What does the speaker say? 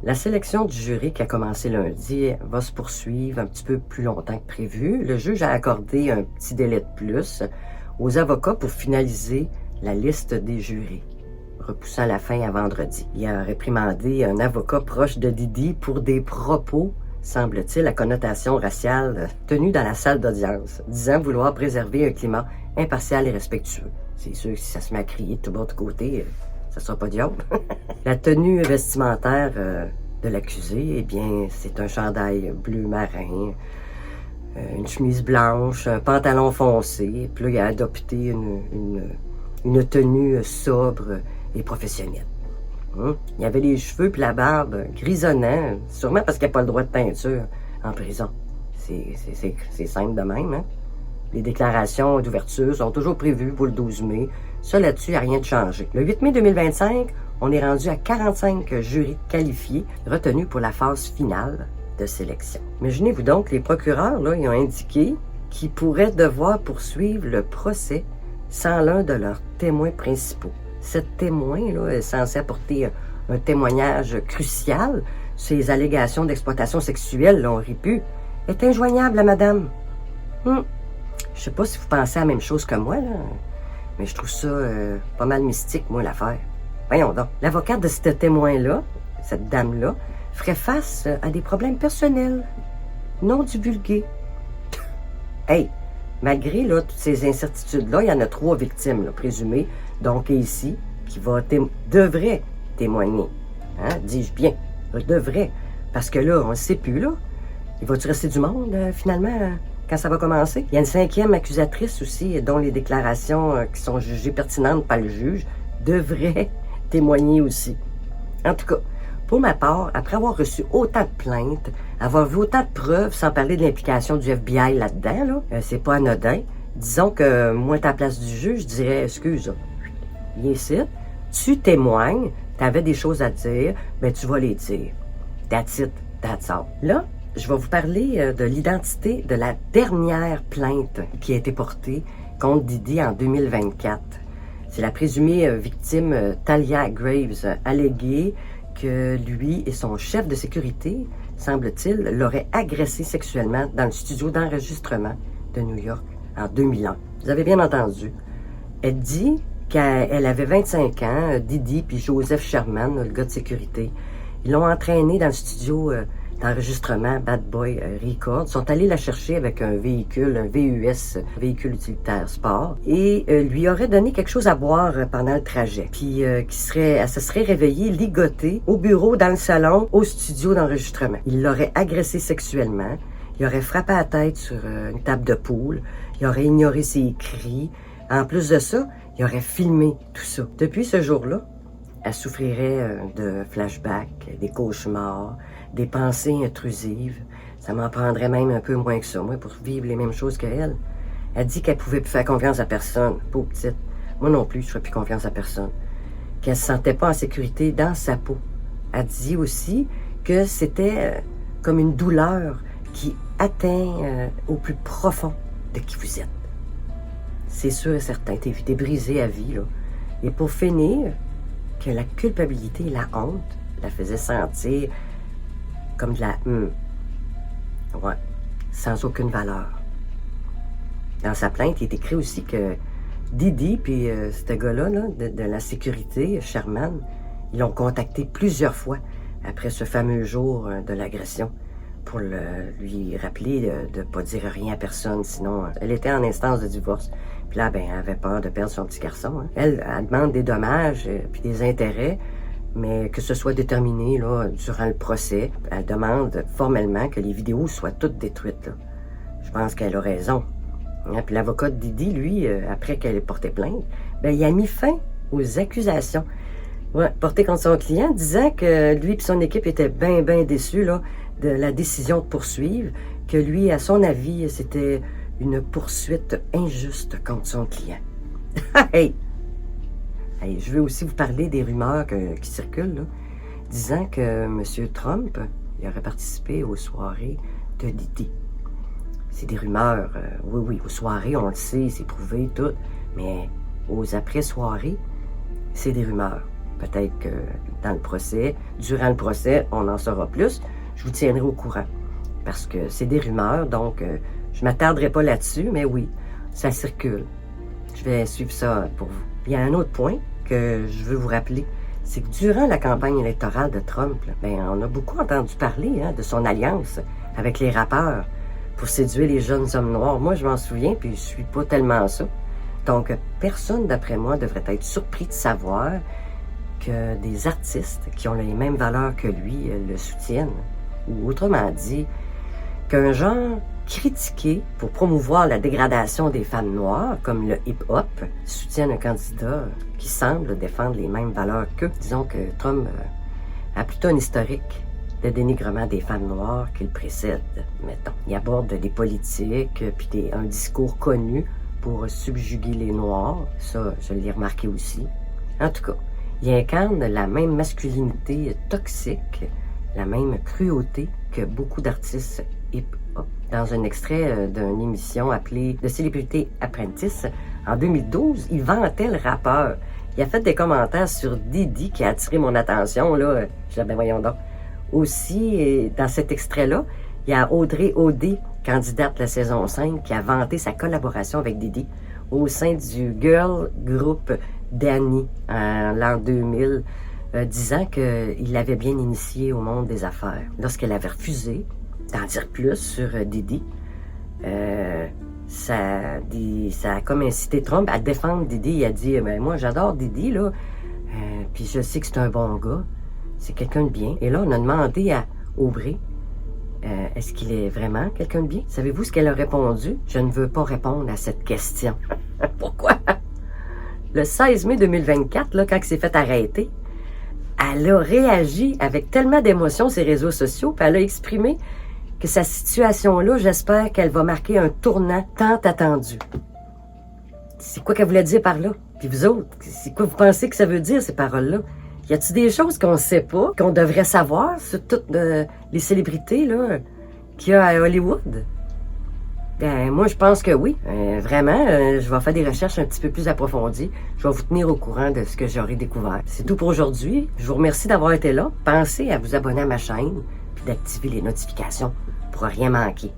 La sélection du jury qui a commencé lundi va se poursuivre un petit peu plus longtemps que prévu. Le juge a accordé un petit délai de plus aux avocats pour finaliser la liste des jurés, repoussant la fin à vendredi. Il a réprimandé un avocat proche de Didi pour des propos, semble-t-il, à connotation raciale, tenus dans la salle d'audience, disant vouloir préserver un climat impartial et respectueux. C'est sûr que si ça se met à crier de tout bord de côté, ça sera pas diable. La tenue vestimentaire de l'accusé, eh bien, c'est un chandail bleu marin, une chemise blanche, un pantalon foncé, puis là, il a adopté une tenue sobre et professionnelle. Il avait les cheveux puis la barbe grisonnants, sûrement parce qu'il n'a pas le droit de teinture en prison. C'est simple de même, hein? Les déclarations d'ouverture sont toujours prévues pour le 12 mai. Ça, là-dessus, il n'y a rien de changé. Le 8 mai 2025, on est rendu à 45 jurys qualifiés retenus pour la phase finale de sélection. Imaginez-vous donc, les procureurs, là, ils ont indiqué qu'ils pourraient devoir poursuivre le procès sans l'un de leurs témoins principaux. Cet témoin là, est censé apporter un témoignage crucial sur les allégations d'exploitation sexuelle, là, on rit plus, est injoignable à madame. Je sais pas si vous pensez à la même chose que moi, là, mais je trouve ça pas mal mystique, moi, l'affaire. Voyons donc. L'avocate de ce témoin-là, cette dame-là, ferait face à des problèmes personnels, non divulgués. Hey, malgré là, toutes ces incertitudes-là, il y en a 3 victimes là, présumées, dont Casey, qui devrait témoigner. Hein? Dis-je bien, devrait. Parce que là, on ne sait plus, là. Il va-tu rester du monde, finalement, quand ça va commencer? Il y a une 5e accusatrice aussi, dont les déclarations qui sont jugées pertinentes par le juge devraient témoigner aussi. En tout cas, pour ma part, après avoir reçu autant de plaintes, avoir vu autant de preuves, sans parler de l'implication du FBI là-dedans, là, c'est pas anodin. Disons que moi, à la place du juge, je dirais, excuse, viens ici, tu témoignes, t'avais des choses à dire, ben tu vas les dire. That's it, that's all. Là, je vais vous parler de l'identité de la dernière plainte qui a été portée contre Didi en 2024. C'est la présumée victime Talia Graves alléguée que lui et son chef de sécurité, semble-t-il, l'auraient agressé sexuellement dans le studio d'enregistrement de New York en 2001. Vous avez bien entendu. Elle dit qu'elle avait 25 ans, Didi puis Joseph Sherman, le gars de sécurité, ils l'ont entraînée dans le studio d'enregistrement Bad Boy Records, sont allés la chercher avec un véhicule, un VUS, véhicule utilitaire sport, et lui aurait donné quelque chose à boire pendant le trajet. Puis elle se serait réveillée ligotée au bureau, dans le salon, au studio d'enregistrement. Il l'aurait agressée sexuellement, il aurait frappé la tête sur une table de poule, il aurait ignoré ses cris. En plus de ça, il aurait filmé tout ça. Depuis ce jour-là, elle souffrirait de flashbacks, des cauchemars, des pensées intrusives. Ça m'en prendrait même un peu moins que ça, moi, pour vivre les mêmes choses qu'elle. Elle dit qu'elle pouvait plus faire confiance à personne, pauvre petite. Moi non plus, je ne ferais plus confiance à personne. Qu'elle se sentait pas en sécurité dans sa peau. Elle dit aussi que c'était comme une douleur qui atteint au plus profond de qui vous êtes. C'est sûr et certain, t'es brisé à vie, là. Et pour finir, que la culpabilité et la honte la faisaient sentir comme de la ouais, sans aucune valeur. Dans sa plainte, il est écrit aussi que Didi puis ce gars-là là, de la sécurité, Sherman, ils l'ont contacté plusieurs fois après ce fameux jour de l'agression pour lui rappeler de ne pas dire rien à personne, sinon elle était en instance de divorce. Puis là, ben, elle avait peur de perdre son petit garçon. Hein. Elle demande des dommages puis des intérêts, mais que ce soit déterminé là, durant le procès. Elle demande formellement que les vidéos soient toutes détruites. Là. Je pense qu'elle a raison. Hein. Puis l'avocat de Didi, lui, après qu'elle ait porté plainte, ben, il a mis fin aux accusations portées contre son client, disant que lui et son équipe étaient bien déçus là, de la décision de poursuivre, que lui, à son avis, c'était une poursuite injuste contre son client. Hey, je veux aussi vous parler des rumeurs qui circulent, là, disant que M. Trump il aurait participé aux soirées de Didi. C'est des rumeurs, oui, aux soirées, on le sait, c'est prouvé, tout, mais aux après-soirées, c'est des rumeurs. Peut-être que dans le procès, durant le procès, on en saura plus. Je vous tiendrai au courant. Parce que c'est des rumeurs, donc je ne m'attarderai pas là-dessus, mais oui, ça circule. Je vais suivre ça pour vous. Il y a un autre point que je veux vous rappeler, c'est que durant la campagne électorale de Trump, on a beaucoup entendu parler de son alliance avec les rappeurs pour séduire les jeunes hommes noirs. Moi, je m'en souviens, puis je suis pas tellement ça. Donc, personne, d'après moi, devrait être surpris de savoir que des artistes qui ont les mêmes valeurs que lui le soutiennent. Ou autrement dit, qu'un genre critiqué pour promouvoir la dégradation des femmes noires, comme le hip-hop, soutienne un candidat qui semble défendre les mêmes valeurs qu'eux. Disons que Trump a plutôt un historique de dénigrement des femmes noires qu'il précède, mettons. Il aborde des politiques, puis un discours connu pour subjuguer les Noirs. Ça, je l'ai remarqué aussi. En tout cas, il incarne la même masculinité toxique, la même cruauté que beaucoup d'artistes hip-hop. Dans un extrait d'une émission appelée The Celebrity Apprentice, en 2012, il vantait le rappeur. Il a fait des commentaires sur Diddy qui a attiré mon attention, là. Je disais, ben voyons donc. Aussi, dans cet extrait-là, il y a Audrey Odé, candidate de la saison 5, qui a vanté sa collaboration avec Diddy au sein du girl group Danny en l'an 2000, disant qu'il l'avait bien initié au monde des affaires. Lorsqu'elle avait refusé d'en dire plus sur Diddy, ça a comme incité Trump à défendre Diddy. Il a dit, moi j'adore Diddy, là, puis je sais que c'est un bon gars, c'est quelqu'un de bien. Et là, on a demandé à Aubrey, est-ce qu'il est vraiment quelqu'un de bien? Savez-vous ce qu'elle a répondu? Je ne veux pas répondre à cette question. Pourquoi? Le 16 mai 2024, là, quand il s'est fait arrêter, elle a réagi avec tellement d'émotion sur ses réseaux sociaux, puis elle a exprimé que sa situation-là, j'espère qu'elle va marquer un tournant tant attendu. C'est quoi qu'elle voulait dire par là? Puis vous autres, c'est quoi vous pensez que ça veut dire, ces paroles-là? Y a-t-il des choses qu'on ne sait pas, qu'on devrait savoir sur toutes les célébrités là qu'il y a à Hollywood? Ben, moi, je pense que oui. Vraiment, je vais faire des recherches un petit peu plus approfondies. Je vais vous tenir au courant de ce que j'aurai découvert. C'est tout pour aujourd'hui. Je vous remercie d'avoir été là. Pensez à vous abonner à ma chaîne puis d'activer les notifications pour rien manquer.